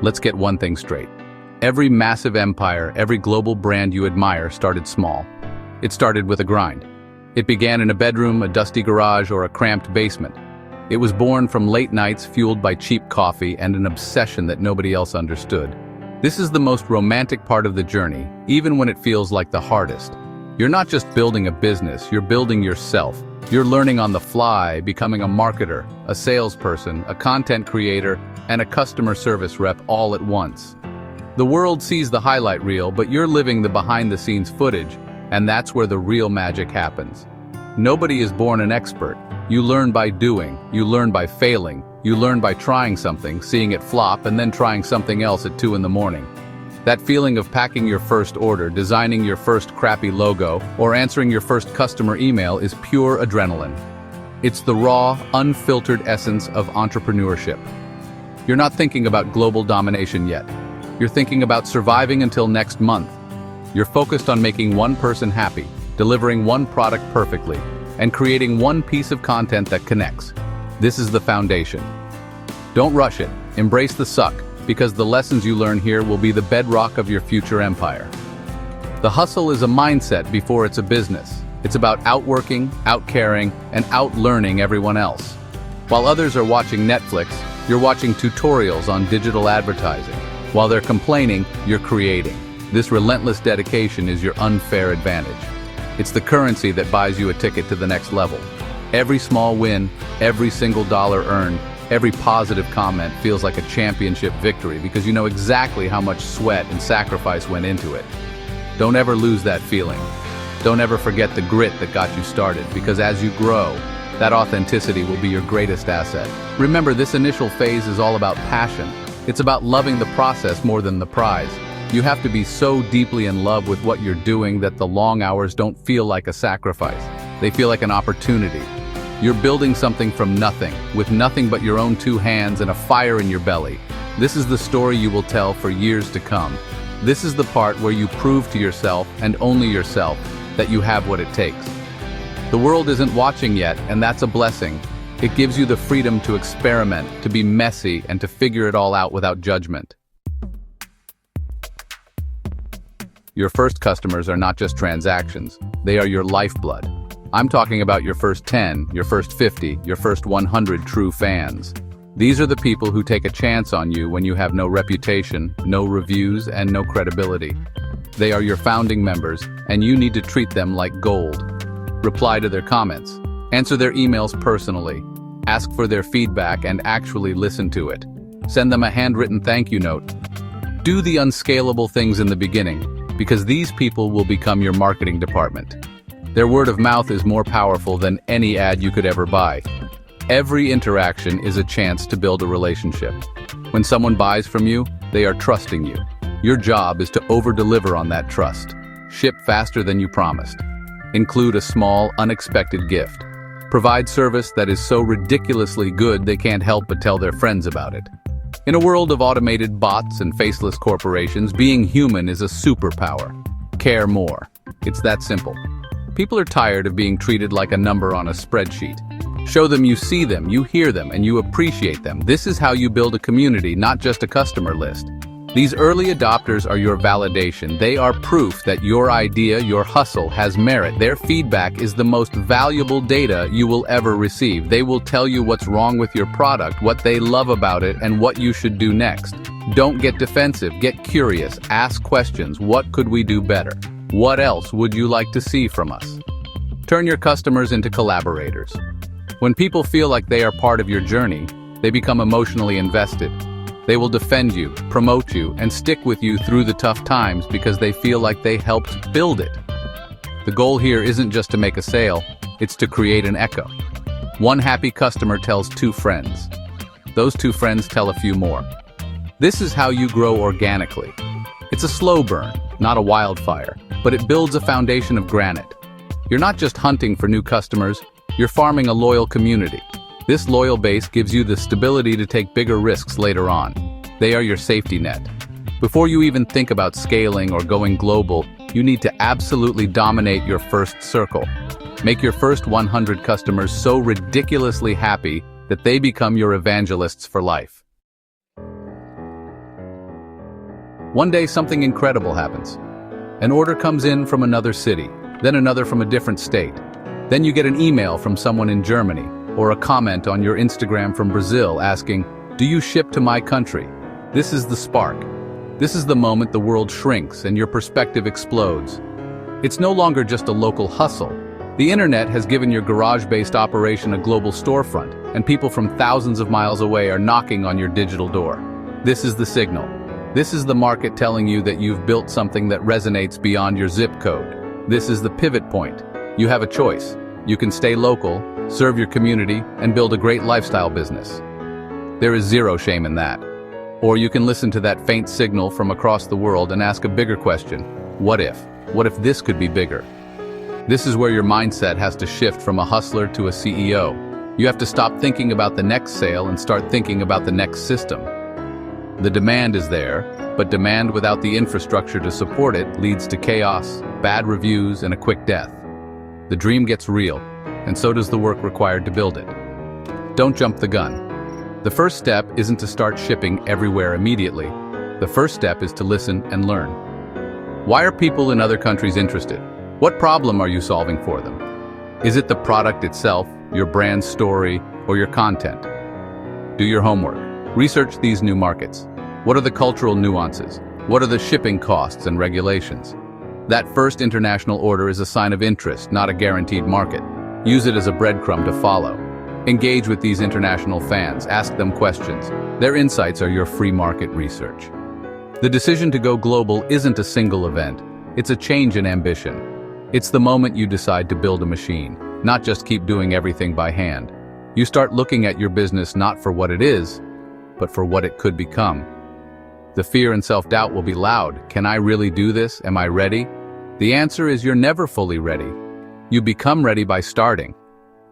Let's get one thing straight. Every massive empire, every global brand you admire started small. It started with a grind. It began in a bedroom, a dusty garage, or a cramped basement. It was born from late nights fueled by cheap coffee and an obsession that nobody else understood. This is the most romantic part of the journey, even when it feels like the hardest. You're not just building a business, you're building yourself. You're learning on the fly, becoming a marketer, a salesperson, a content creator, and a customer service rep all at once. The world sees the highlight reel, but you're living the behind-the-scenes footage, and that's where the real magic happens. Nobody is born an expert. You learn by doing, you learn by failing, you learn by trying something, seeing it flop, and then trying something else at 2 in the morning. That feeling of packing your first order, designing your first crappy logo, or answering your first customer email is pure adrenaline. It's the raw, unfiltered essence of entrepreneurship. You're not thinking about global domination yet. You're thinking about surviving until next month. You're focused on making one person happy, delivering one product perfectly, and creating one piece of content that connects. This is the foundation. Don't rush it. Embrace the suck, because the lessons you learn here will be the bedrock of your future empire. The hustle is a mindset before it's a business. It's about outworking, outcaring, and outlearning everyone else. While others are watching Netflix, you're watching tutorials on digital advertising. While they're complaining, you're creating. This relentless dedication is your unfair advantage. It's the currency that buys you a ticket to the next level. Every small win, every single dollar earned, every positive comment feels like a championship victory because you know exactly how much sweat and sacrifice went into it. Don't ever lose that feeling. Don't ever forget the grit that got you started, because as you grow, that authenticity will be your greatest asset. Remember, this initial phase is all about passion. It's about loving the process more than the prize. You have to be so deeply in love with what you're doing that the long hours don't feel like a sacrifice. They feel like an opportunity. You're building something from nothing, with nothing but your own 2 hands and a fire in your belly. This is the story you will tell for years to come. This is the part where you prove to yourself, and only yourself, that you have what it takes. The world isn't watching yet, and that's a blessing. It gives you the freedom to experiment, to be messy, and to figure it all out without judgment. Your first customers are not just transactions, they are your lifeblood. I'm talking about your first 10, your first 50, your first 100 true fans. These are the people who take a chance on you when you have no reputation, no reviews, and no credibility. They are your founding members, and you need to treat them like gold. Reply to their comments, answer their emails personally, ask for their feedback and actually listen to it. Send them a handwritten thank you note. Do the unscalable things in the beginning, because these people will become your marketing department. Their word of mouth is more powerful than any ad you could ever buy. Every interaction is a chance to build a relationship. When someone buys from you, they are trusting you. Your job is to over-deliver on that trust. Ship faster than you promised. Include a small, unexpected gift. Provide service that is so ridiculously good they can't help but tell their friends about it. In a world of automated bots and faceless corporations, being human is a superpower. Care more. It's that simple. People are tired of being treated like a number on a spreadsheet. Show them you see them, you hear them, and you appreciate them. This is how you build a community, not just a customer list. These early adopters are your validation. They are proof that your idea, your hustle, has merit. Their feedback is the most valuable data you will ever receive. They will tell you what's wrong with your product, what they love about it, and what you should do next. Don't get defensive, get curious, ask questions. What could we do better? What else would you like to see from us? Turn your customers into collaborators. When people feel like they are part of your journey, they become emotionally invested. They will defend you, promote you, and stick with you through the tough times because they feel like they helped build it. The goal here isn't just to make a sale, it's to create an echo. One happy customer tells 2 friends. Those 2 friends tell a few more. This is how you grow organically. It's a slow burn, not a wildfire, but it builds a foundation of granite. You're not just hunting for new customers, you're farming a loyal community. This loyal base gives you the stability to take bigger risks later on. They are your safety net. Before you even think about scaling or going global, you need to absolutely dominate your first circle. Make your first 100 customers so ridiculously happy that they become your evangelists for life. One day something incredible happens. An order comes in from another city, then another from a different state. Then you get an email from someone in Germany, or a comment on your Instagram from Brazil asking, "Do you ship to my country?" This is the spark. This is the moment the world shrinks and your perspective explodes. It's no longer just a local hustle. The internet has given your garage-based operation a global storefront, and people from thousands of miles away are knocking on your digital door. This is the signal. This is the market telling you that you've built something that resonates beyond your zip code. This is the pivot point. You have a choice. You can stay local, serve your community, and build a great lifestyle business. There is zero shame in that. Or you can listen to that faint signal from across the world and ask a bigger question. What if? What if this could be bigger? This is where your mindset has to shift from a hustler to a CEO. You have to stop thinking about the next sale and start thinking about the next system. The demand is there, but demand without the infrastructure to support it leads to chaos, bad reviews, and a quick death. The dream gets real, and so does the work required to build it. Don't jump the gun. The first step isn't to start shipping everywhere immediately. The first step is to listen and learn. Why are people in other countries interested? What problem are you solving for them? Is it the product itself, your brand story, or your content? Do your homework. Research these new markets. What are the cultural nuances? What are the shipping costs and regulations? That first international order is a sign of interest, not a guaranteed market. Use it as a breadcrumb to follow. Engage with these international fans, ask them questions. Their insights are your free market research. The decision to go global isn't a single event. It's a change in ambition. It's the moment you decide to build a machine, not just keep doing everything by hand. You start looking at your business not for what it is, but for what it could become. The fear and self-doubt will be loud. Can I really do this? Am I ready? The answer is you're never fully ready. You become ready by starting.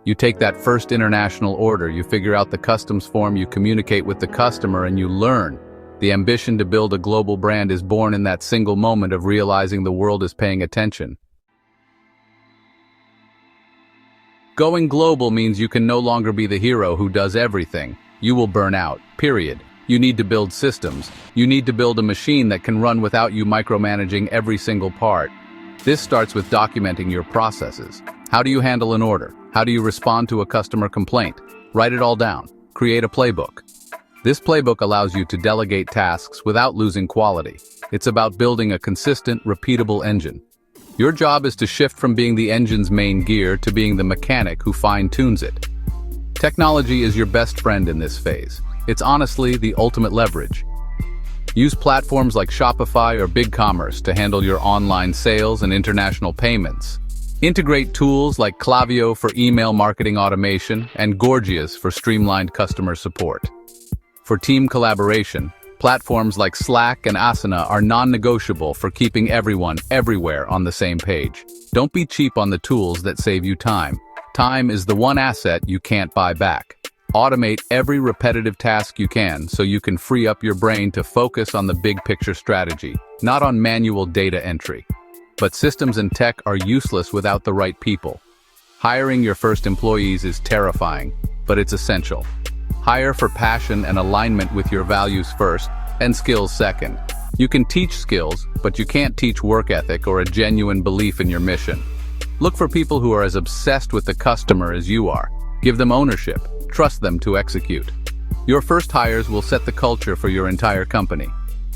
You take that first international order, you figure out the customs form, you communicate with the customer, and you learn. The ambition to build a global brand is born in that single moment of realizing the world is paying attention. Going global means you can no longer be the hero who does everything. You will burn out, period. You need to build systems. You need to build a machine that can run without you micromanaging every single part. This starts with documenting your processes. How do you handle an order? How do you respond to a customer complaint? Write it all down. Create a playbook. This playbook allows you to delegate tasks without losing quality. It's about building a consistent, repeatable engine. Your job is to shift from being the engine's main gear to being the mechanic who fine-tunes it. Technology is your best friend in this phase. It's honestly the ultimate leverage. Use platforms like Shopify or BigCommerce to handle your online sales and international payments. Integrate tools like Klaviyo for email marketing automation and Gorgias for streamlined customer support. For team collaboration, platforms like Slack and Asana are non-negotiable for keeping everyone everywhere on the same page. Don't be cheap on the tools that save you time. Time is the one asset you can't buy back. Automate every repetitive task you can so you can free up your brain to focus on the big picture strategy, not on manual data entry. But systems and tech are useless without the right people. Hiring your first employees is terrifying, but it's essential. Hire for passion and alignment with your values first, and skills second. You can teach skills, but you can't teach work ethic or a genuine belief in your mission. Look for people who are as obsessed with the customer as you are. Give them ownership. Trust them to execute. Your first hires will set the culture for your entire company.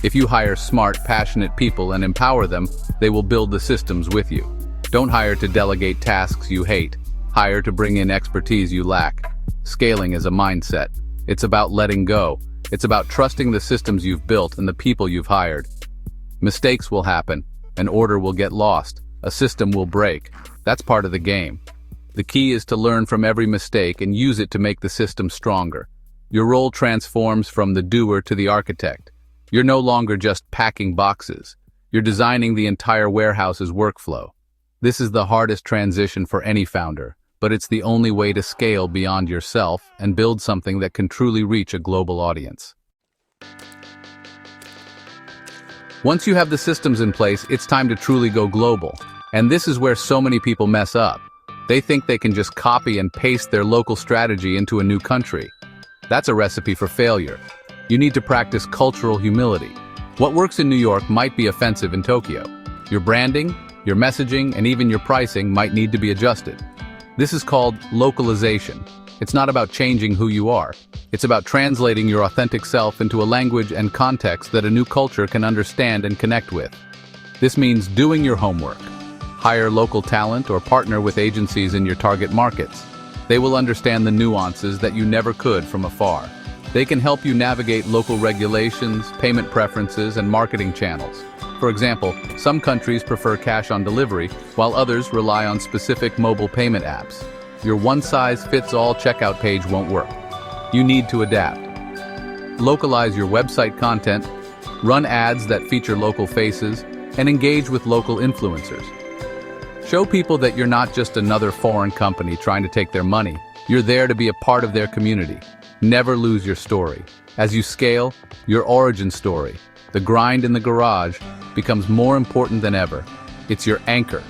If you hire smart, passionate people and empower them, they will build the systems with you. Don't hire to delegate tasks you hate. Hire to bring in expertise you lack. Scaling is a mindset. It's about letting go. It's about trusting the systems you've built and the people you've hired. Mistakes will happen. An order will get lost. A system will break. That's part of the game. The key is to learn from every mistake and use it to make the system stronger. Your role transforms from the doer to the architect. You're no longer just packing boxes. You're designing the entire warehouse's workflow. This is the hardest transition for any founder, but it's the only way to scale beyond yourself and build something that can truly reach a global audience. Once you have the systems in place, it's time to truly go global. And this is where so many people mess up. They think they can just copy and paste their local strategy into a new country. That's a recipe for failure. You need to practice cultural humility. What works in New York might be offensive in Tokyo. Your branding, your messaging, and even your pricing might need to be adjusted. This is called localization. It's not about changing who you are. It's about translating your authentic self into a language and context that a new culture can understand and connect with. This means doing your homework. Hire local talent or partner with agencies in your target markets. They will understand the nuances that you never could from afar. They can help you navigate local regulations, payment preferences, and marketing channels. For example, some countries prefer cash on delivery, while others rely on specific mobile payment apps. Your one-size-fits-all checkout page won't work. You need to adapt. Localize your website content, run ads that feature local faces, and engage with local influencers. Show people that you're not just another foreign company trying to take their money. You're there to be a part of their community. Never lose your story. As you scale, your origin story, the grind in the garage, becomes more important than ever. It's your anchor.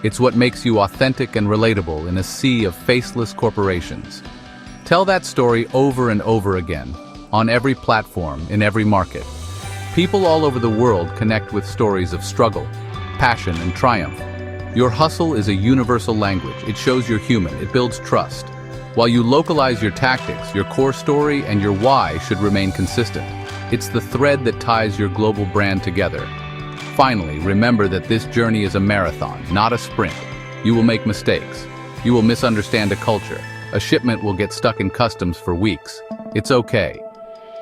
It's what makes you authentic and relatable in a sea of faceless corporations. Tell that story over and over again, on every platform, in every market. People all over the world connect with stories of struggle, passion, and triumph. Your hustle is a universal language. It shows you're human. It builds trust. While you localize your tactics, your core story and your why should remain consistent. It's the thread that ties your global brand together. Finally, remember that this journey is a marathon, not a sprint. You will make mistakes. You will misunderstand a culture. A shipment will get stuck in customs for weeks. It's okay.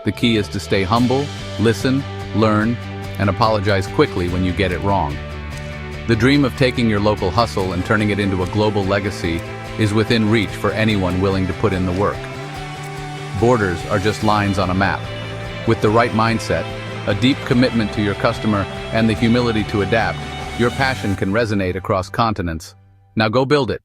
The key is to stay humble, listen, learn, and apologize quickly when you get it wrong. The dream of taking your local hustle and turning it into a global legacy is within reach for anyone willing to put in the work. Borders are just lines on a map. With the right mindset, a deep commitment to your customer, and the humility to adapt, your passion can resonate across continents. Now go build it.